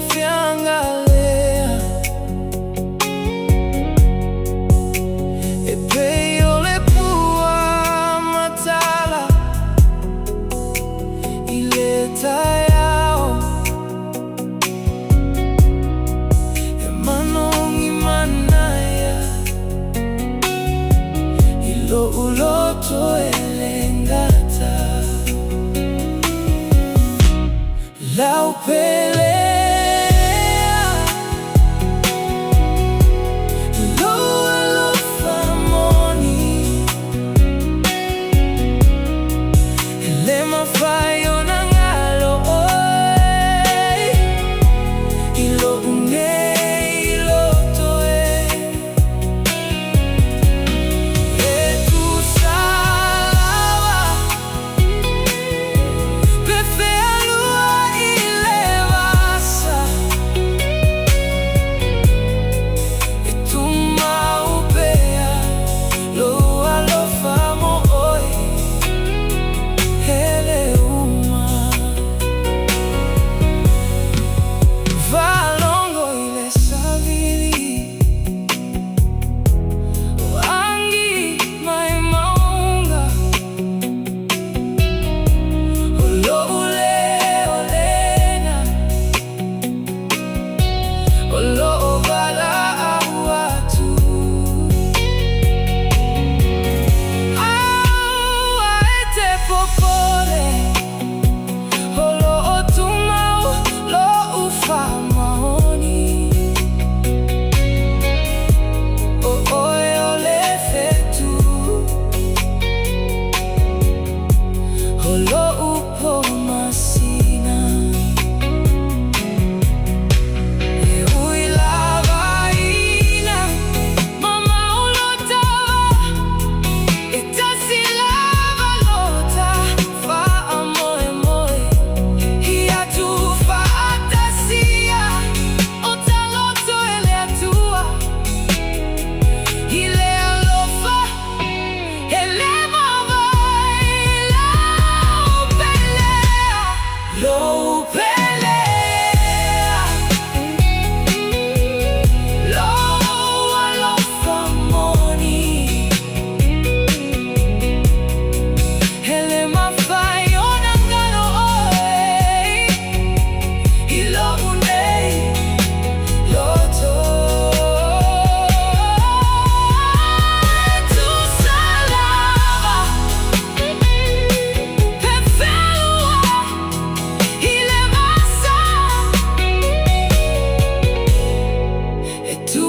fiangalea e peio le pua matala ileta yao e manongi manaya ilo uloto elengata lau pelea lo alofa moni ele mafayo nangalo oi ilo une ilo toe e tu salava pefe alua ilevasa e tu maupea lo alofa mo oi ele uma valongo ile savili wangi mai maunga olo ule olena olo ovala awatu aete popole olo otumau lo ufa maoni o oe ole fetu olo upo masina e ui lavaina mama ulotava e tasi lava lota fa amoe moe ia tu fa atasia o taloto ele atua ile alofa ele mavai lo pelea lo alofa moni ele mafayo nangalo oi ilo unei loto tu salava pefelua ilevasa e tu